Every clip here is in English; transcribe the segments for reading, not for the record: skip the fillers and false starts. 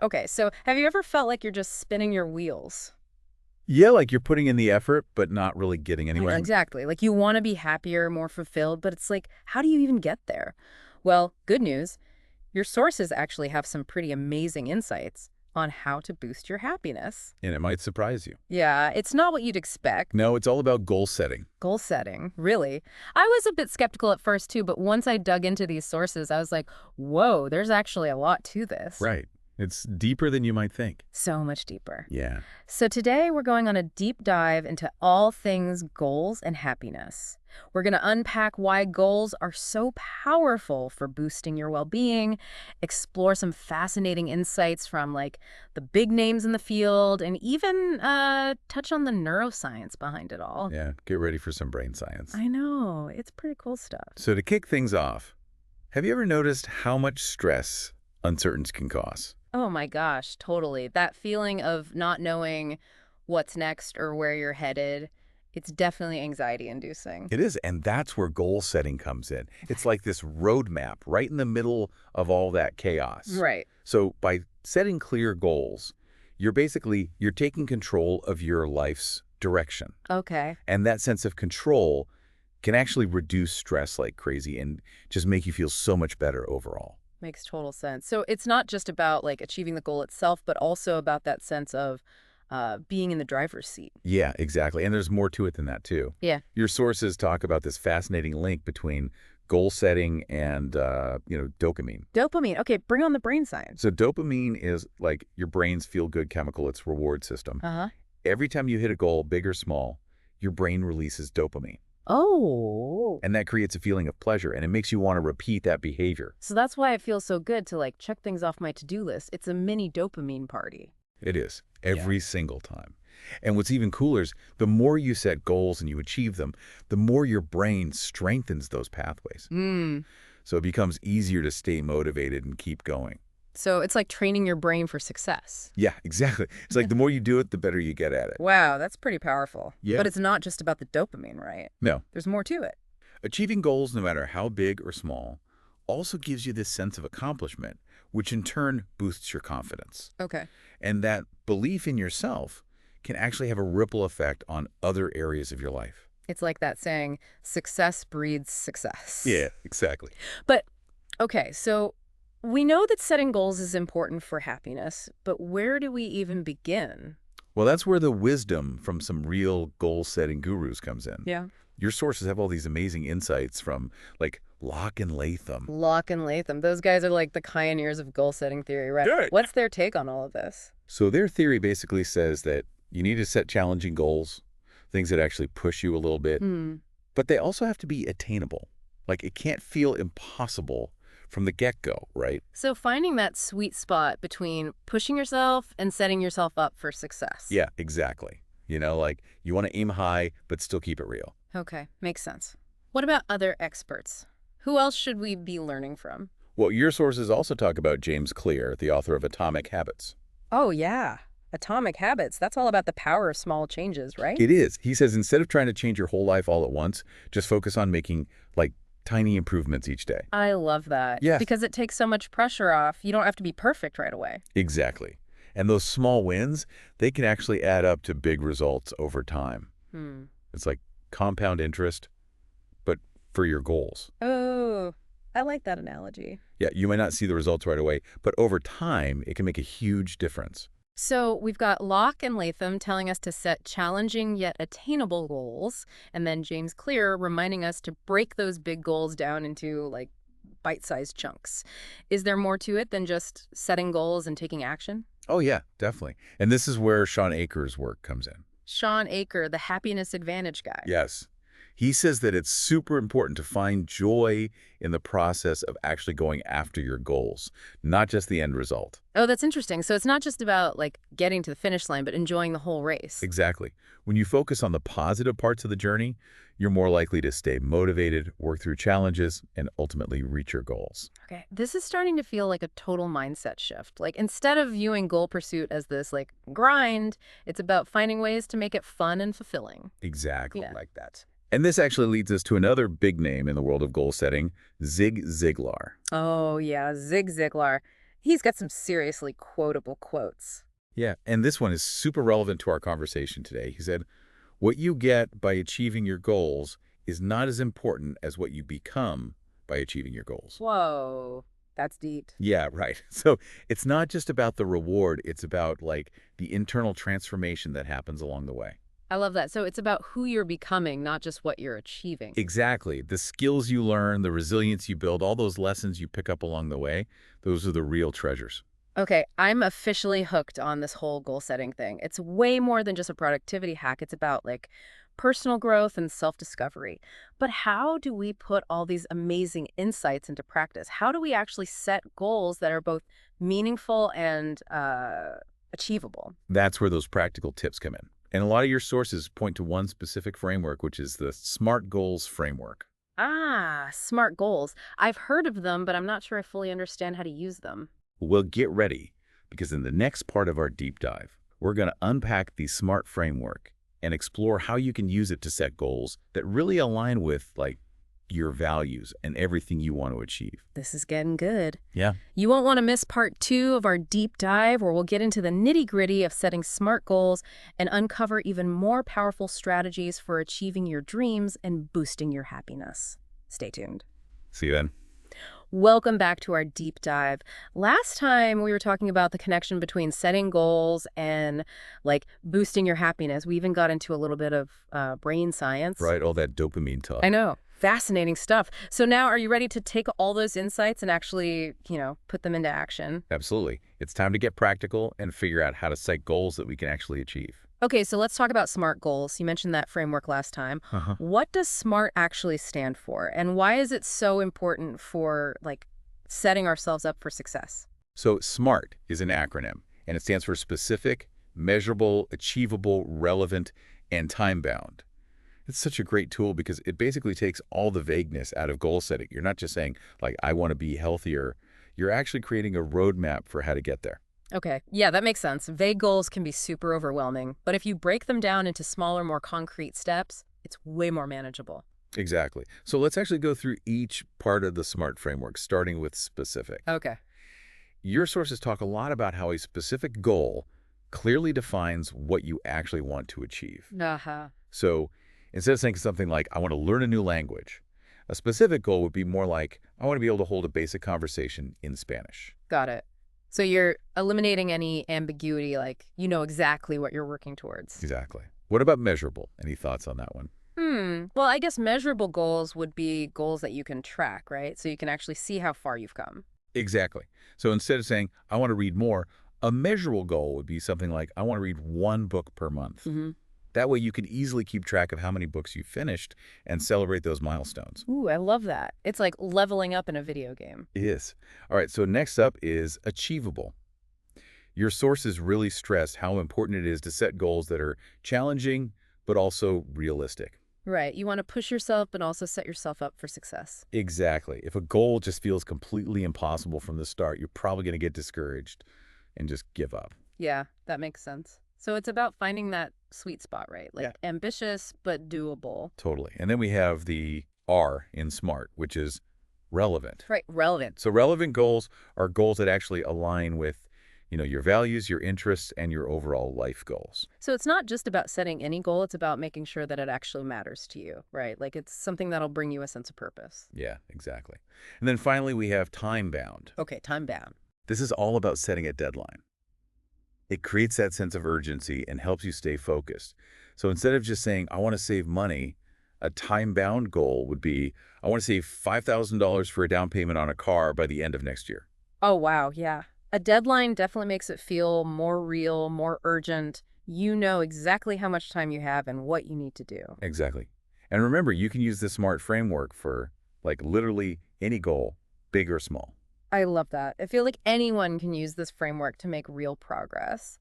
Okay, so have you ever felt like you're just spinning your wheels? Yeah, like you're putting in the effort, but not really getting anywhere. Exactly. Like you want to be happier, more fulfilled, but it's like, how do you even get there? Well, good news. Your sources actually have some pretty amazing insights on how to boost your happiness. And it might surprise you. Yeah, it's not what you'd expect. No, it's all about goal setting. Goal setting, really. I was a bit skeptical at first too, but once I dug into these sources, I was like, whoa, there's actually a lot to this. Right. It's deeper than you might think. So much deeper. Yeah. So today we're going on a deep dive into all things goals and happiness. We're going to unpack why goals are so powerful for boosting your well-being, explore some fascinating insights from like the big names in the field, and even touch on the neuroscience behind it all. Yeah. Get ready for some brain science. I know, it's pretty cool stuff. So to kick things off, have you ever noticed how much stress uncertainty can cause? Oh my gosh, totally. That feeling of not knowing what's next or where you're headed, it's definitely anxiety inducing. It is, and that's where goal setting comes in. It's like this roadmap right in the middle of all that chaos. Right. So by setting clear goals, you're taking control of your life's direction. Okay. And that sense of control can actually reduce stress like crazy and just make you feel so much better overall. Makes total sense. So it's not just about like achieving the goal itself, but also about that sense of being in the driver's seat. Yeah, exactly. And there's more to it than that, too. Yeah. Your sources talk about this fascinating link between goal setting and, dopamine. Dopamine. Okay, bring on the brain science. So dopamine is like your brain's feel-good chemical, its reward system. Uh-huh. Every time you hit a goal, big or small, your brain releases dopamine. Oh. And that creates a feeling of pleasure, and it makes you want to repeat that behavior. So that's why it feels so good to like check things off my to-do list. It's a mini dopamine party. It is, every single time. And what's even cooler is the more you set goals and you achieve them, the more your brain strengthens those pathways. Mm. So it becomes easier to stay motivated and keep going. So it's like training your brain for success. Yeah, exactly. It's like the more you do it, the better you get at it. Wow, that's pretty powerful. Yeah. But it's not just about the dopamine, right? No, There's more to it. achieving goals, no matter how big or small, also gives you this sense of accomplishment, which in turn boosts your confidence. Okay. And that belief in yourself can actually have a ripple effect on other areas of your life. It's like that saying, success breeds success. Yeah, exactly. But, okay, so we know that setting goals is important for happiness, but where do we even begin? Well, that's where the wisdom from some real goal-setting gurus comes in. Yeah. Your sources have all these amazing insights from, like, Locke and Latham. Locke and Latham, those guys are like the pioneers of goal-setting theory, right? Good. What's their take on all of this? So their theory basically says that you need to set challenging goals, things that actually push you a little bit, but they also have to be attainable. Like, it can't feel impossible from the get-go, right? So finding that sweet spot between pushing yourself and setting yourself up for success. Yeah, exactly. Like, you want to aim high, but still keep it real. Okay, makes sense. What about other experts? Who else should we be learning from? Well, your sources also talk about James Clear, the author of Atomic Habits. Oh, yeah. Atomic Habits. That's all about the power of small changes, right? It is. He says instead of trying to change your whole life all at once, just focus on making, like, tiny improvements each day. I love that. Yes. Because it takes so much pressure off. You don't have to be perfect right away. Exactly. And those small wins, they can actually add up to big results over time. It's like compound interest, but for your goals. Oh, I like that analogy. Yeah, you might not see the results right away, but over time, it can make a huge difference. So we've got Locke and Latham telling us to set challenging yet attainable goals, and then James Clear reminding us to break those big goals down into like bite-sized chunks. Is there more to it than just setting goals and taking action? Oh, yeah, definitely. And this is where Sean Akers' work comes in. Sean Aker, the happiness advantage guy. Yes. He says that it's super important to find joy in the process of actually going after your goals, not just the end result. Oh, that's interesting. So it's not just about like getting to the finish line, but enjoying the whole race. Exactly. When you focus on the positive parts of the journey, you're more likely to stay motivated, work through challenges, and ultimately reach your goals. Okay, this is starting to feel like a total mindset shift. Like instead of viewing goal pursuit as this like grind, it's about finding ways to make it fun and fulfilling. Exactly Yeah. like that. And this actually leads us to another big name in the world of goal setting, Zig Ziglar. Oh, yeah, Zig Ziglar. He's got some seriously quotable quotes. Yeah, and this one is super relevant to our conversation today. He said, what you get by achieving your goals is not as important as what you become by achieving your goals. Whoa, that's deep. Yeah, right. So it's not just about the reward, it's about like the internal transformation that happens along the way. I love that. So it's about who you're becoming, not just what you're achieving. Exactly. The skills you learn, the resilience you build, all those lessons you pick up along the way, those are the real treasures. Okay, I'm officially hooked on this whole goal setting thing. It's way more than just a productivity hack. It's about like personal growth and self-discovery. But how do we put all these amazing insights into practice? How do we actually set goals that are both meaningful and achievable? That's where those practical tips come in. And a lot of your sources point to one specific framework, which is the SMART Goals framework. Ah, SMART goals. I've heard of them, but I'm not sure I fully understand how to use them. Well, get ready, because in the next part of our deep dive, we're going to unpack the SMART framework and explore how you can use it to set goals that really align with, like, your values and everything you want to achieve. This is getting good. Yeah. You won't want to miss part 2 of our deep dive, where we'll get into the nitty-gritty of setting SMART goals and uncover even more powerful strategies for achieving your dreams and boosting your happiness. Stay tuned. See you then. Welcome back to our deep dive. Last time we were talking about the connection between setting goals and like boosting your happiness. We even got into a little bit of brain science. Right, all that dopamine talk. I know. Fascinating stuff. So now are you ready to take all those insights and actually, put them into action? Absolutely. It's time to get practical and figure out how to set goals that we can actually achieve. Okay, so let's talk about SMART goals. You mentioned that framework last time. What does SMART actually stand for, and why is it so important for, like, setting ourselves up for success? So SMART is an acronym, and it stands for specific, measurable, achievable, relevant, and time-bound. It's such a great tool because it basically takes all the vagueness out of goal setting. You're not just saying, like, I want to be healthier. You're actually creating a roadmap for how to get there. Okay, yeah, that makes sense. Vague goals can be super overwhelming, but if you break them down into smaller, more concrete steps, it's way more manageable. Exactly. So let's actually go through each part of the SMART framework, starting with specific. Okay. Your sources talk a lot about how a specific goal clearly defines what you actually want to achieve. Uh-huh. So instead of saying something like, I want to learn a new language, a specific goal would be more like, I want to be able to hold a basic conversation in Spanish. Got it. So you're eliminating any ambiguity, like you know exactly what you're working towards. Exactly. What about measurable? Any thoughts on that one? Well, I guess measurable goals would be goals that you can track, right? So you can actually see how far you've come. Exactly. So instead of saying, I want to read more, a measurable goal would be something like, I want to read 1 book per month. That way you can easily keep track of how many books you've finished and celebrate those milestones. Ooh, I love that. It's like leveling up in a video game. It is. All right, so next up is achievable. Your sources really stress how important it is to set goals that are challenging, but also realistic. Right. You want to push yourself, but also set yourself up for success. Exactly. If a goal just feels completely impossible from the start, you're probably going to get discouraged and just give up. Yeah, that makes sense. So it's about finding that sweet spot, right? Like ambitious, but doable. Totally. And then we have the R in SMART, which is relevant. Right, relevant. So relevant goals are goals that actually align with, your values, your interests, and your overall life goals. So it's not just about setting any goal, it's about making sure that it actually matters to you, right? Like it's something that'll bring you a sense of purpose. Yeah, exactly. And then finally, we have time-bound. Okay, time bound. This is all about setting a deadline. It creates that sense of urgency and helps you stay focused. So instead of just saying, I want to save money, a time-bound goal would be, I want to save $5,000 for a down payment on a car by the end of next year. Oh, wow, yeah. A deadline definitely makes it feel more real, more urgent. You know exactly how much time you have and what you need to do. Exactly. And remember, you can use the SMART framework for, like, literally any goal, big or small. I love that. I feel like anyone can use this framework to make real progress.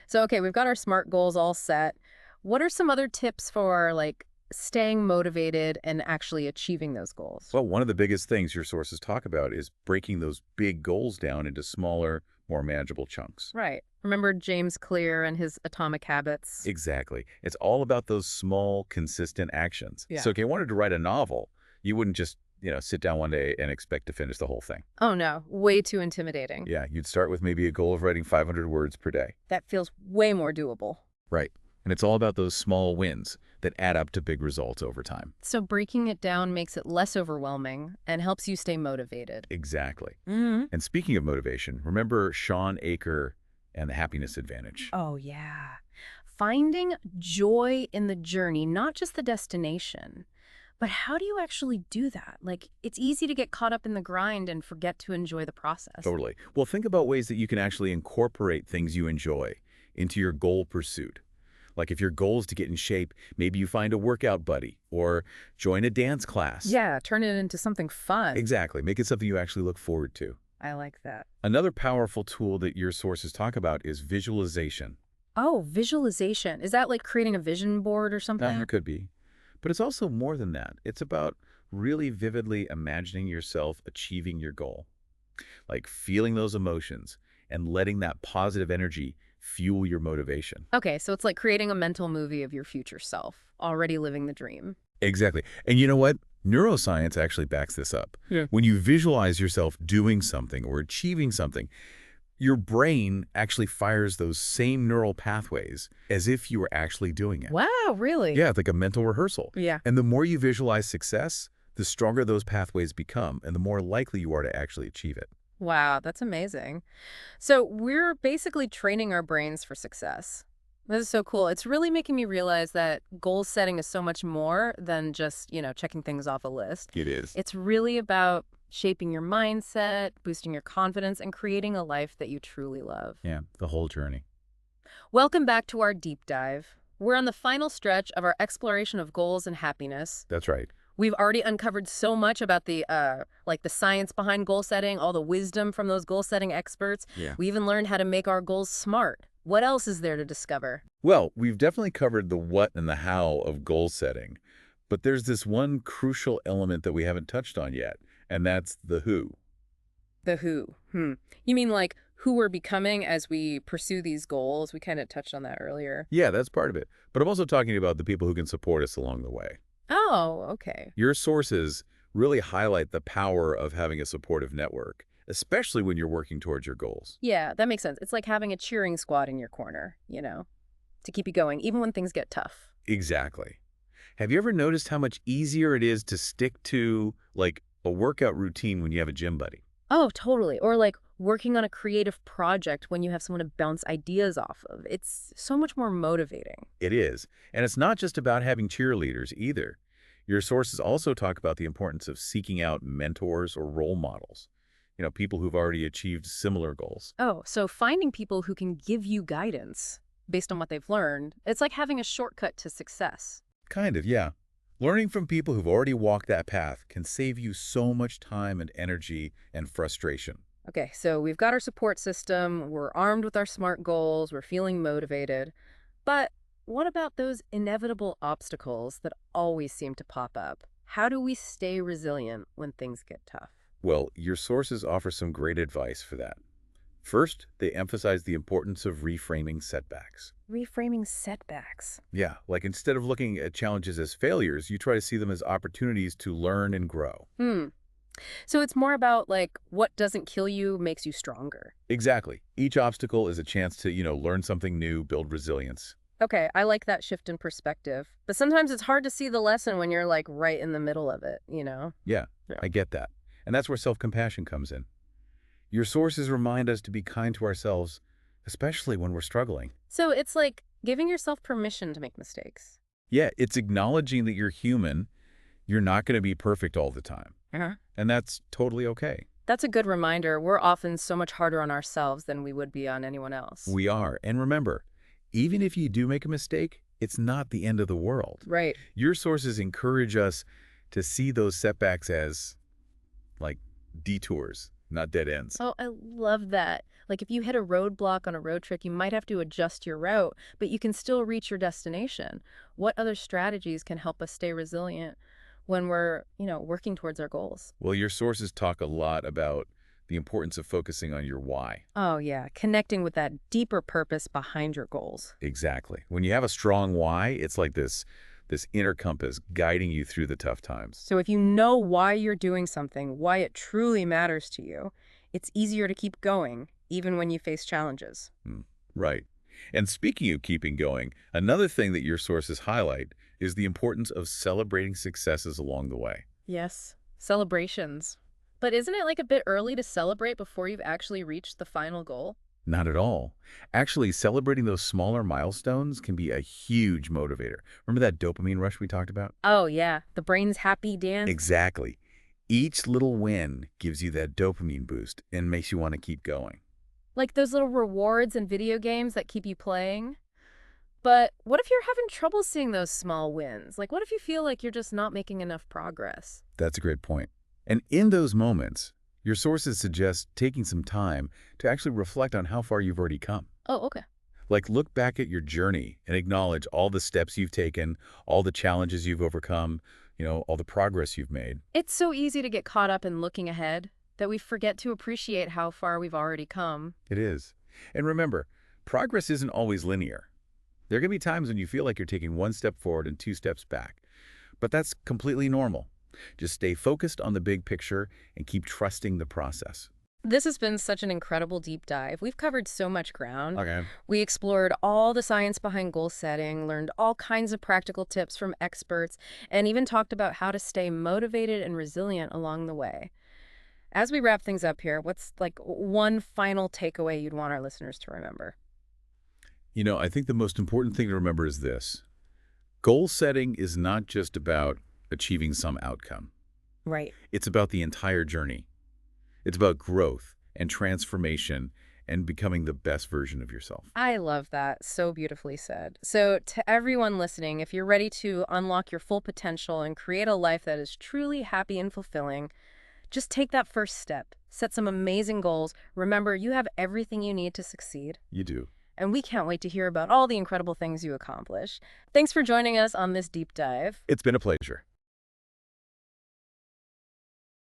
So, okay, we've got our SMART goals all set. What are some other tips for, like, staying motivated and actually achieving those goals? Well, one of the biggest things your sources talk about is breaking those big goals down into smaller, more manageable chunks. Right. Remember James Clear and his Atomic Habits? Exactly. It's all about those small, consistent actions. Yeah. So if you wanted to write a novel, you wouldn't just sit down one day and expect to finish the whole thing. Oh no, way too intimidating. Yeah, you'd start with maybe a goal of writing 500 words per day. That feels way more doable. Right. And it's all about those small wins that add up to big results over time. So breaking it down makes it less overwhelming and helps you stay motivated. Exactly. Mm-hmm. And speaking of motivation, remember Sean Aker and the Happiness Advantage? Oh, yeah. Finding joy in the journey, not just the destination. But how do you actually do that? Like, it's easy to get caught up in the grind and forget to enjoy the process. Totally. Well, think about ways that you can actually incorporate things you enjoy into your goal pursuit. Like if your goal is to get in shape, maybe you find a workout buddy or join a dance class. Yeah, turn it into something fun. Exactly. Make it something you actually look forward to. I like that. Another powerful tool that your sources talk about is visualization. Oh, visualization. Is that like creating a vision board or something? It could be. But it's also more than that. It's about really vividly imagining yourself achieving your goal. Like feeling those emotions and letting that positive energy fuel your motivation. Okay, so it's like creating a mental movie of your future self, already living the dream. Exactly. And you know what? Neuroscience actually backs this up. Yeah. When you visualize yourself doing something or achieving something, your brain actually fires those same neural pathways as if you were actually doing it. Wow, really? Yeah, it's like a mental rehearsal. Yeah. And the more you visualize success, the stronger those pathways become and the more likely you are to actually achieve it. Wow, that's amazing. So we're basically training our brains for success. This is so cool. It's really making me realize that goal setting is so much more than just, checking things off a list. It is. It's really about shaping your mindset, boosting your confidence, and creating a life that you truly love. Yeah, the whole journey. Welcome back to our deep dive. We're on the final stretch of our exploration of goals and happiness. That's right. We've already uncovered so much about the science behind goal setting, all the wisdom from those goal setting experts. Yeah. We even learned how to make our goals smart. What else is there to discover? Well, we've definitely covered the what and the how of goal setting, but there's this one crucial element that we haven't touched on yet, and that's the who. The who. You mean like who we're becoming as we pursue these goals? We kind of touched on that earlier. Yeah, that's part of it. But I'm also talking about the people who can support us along the way. Oh, okay. Your sources really highlight the power of having a supportive network, especially when you're working towards your goals. Yeah, that makes sense. It's like having a cheering squad in your corner, to keep you going, even when things get tough. Exactly. Have you ever noticed how much easier it is to stick to, like, a workout routine when you have a gym buddy? Oh, totally. Or like working on a creative project when you have someone to bounce ideas off of. It's so much more motivating. It is. And it's not just about having cheerleaders either. Your sources also talk about the importance of seeking out mentors or role models, people who've already achieved similar goals. Oh, so finding people who can give you guidance based on what they've learned, it's like having a shortcut to success. Kind of, yeah. Learning from people who've already walked that path can save you so much time and energy and frustration. Okay, so we've got our support system, we're armed with our SMART goals, we're feeling motivated. But what about those inevitable obstacles that always seem to pop up? How do we stay resilient when things get tough? Well, your sources offer some great advice for that. First, they emphasize the importance of reframing setbacks. Reframing setbacks. Yeah, like instead of looking at challenges as failures, you try to see them as opportunities to learn and grow. So it's more about like what doesn't kill you makes you stronger. Exactly. Each obstacle is a chance to, learn something new, build resilience. Okay, I like that shift in perspective. But sometimes it's hard to see the lesson when you're like right in the middle of it, Yeah, I get that. And that's where self-compassion comes in. Your sources remind us to be kind to ourselves, especially when we're struggling. So it's like giving yourself permission to make mistakes. Yeah, it's acknowledging that you're human. You're not going to be perfect all the time. And that's totally okay. That's a good reminder. We're often so much harder on ourselves than we would be on anyone else. We are. And remember, even if you do make a mistake, it's not the end of the world. Right. Your sources encourage us to see those setbacks as, like, detours, not dead ends. Oh, I love that. Like if you hit a roadblock on a road trip, you might have to adjust your route, but you can still reach your destination. What other strategies can help us stay resilient when we're, working towards our goals? Well, your sources talk a lot about the importance of focusing on your why. Oh, yeah. Connecting with that deeper purpose behind your goals. Exactly. When you have a strong why, it's like this this inner compass guiding you through the tough times. So if you know why you're doing something, why it truly matters to you, it's easier to keep going, even when you face challenges. Right. And speaking of keeping going, another thing that your sources highlight is the importance of celebrating successes along the way. Yes, celebrations. But isn't it like a bit early to celebrate before you've actually reached the final goal? Not at all. Actually, celebrating those smaller milestones can be a huge motivator. Remember that dopamine rush we talked about? Oh, yeah, the brain's happy dance. Exactly. Each little win gives you that dopamine boost and makes you want to keep going. Like those little rewards in video games that keep you playing. But what if you're having trouble seeing those small wins? Like, what if you feel like you're just not making enough progress? That's a great point. And in those moments, your sources suggest taking some time to actually reflect on how far you've already come. Oh, okay. Like, look back at your journey and acknowledge all the steps you've taken, all the challenges you've overcome, all the progress you've made. It's so easy to get caught up in looking ahead that we forget to appreciate how far we've already come. It is. And remember, progress isn't always linear. There are going to be times when you feel like you're taking one step forward and two steps back. But that's completely normal. Just stay focused on the big picture and keep trusting the process. This has been such an incredible deep dive. We've covered so much ground. Okay. We explored all the science behind goal setting, learned all kinds of practical tips from experts, and even talked about how to stay motivated and resilient along the way. As we wrap things up here, what's like one final takeaway you'd want our listeners to remember? I think the most important thing to remember is this. Goal setting is not just about achieving some outcome. Right. It's about the entire journey. It's about growth and transformation and becoming the best version of yourself. I love that. So beautifully said. So to everyone listening, if you're ready to unlock your full potential and create a life that is truly happy and fulfilling, just take that first step. Set some amazing goals. Remember, you have everything you need to succeed. You do. And we can't wait to hear about all the incredible things you accomplish. Thanks for joining us on this deep dive. It's been a pleasure.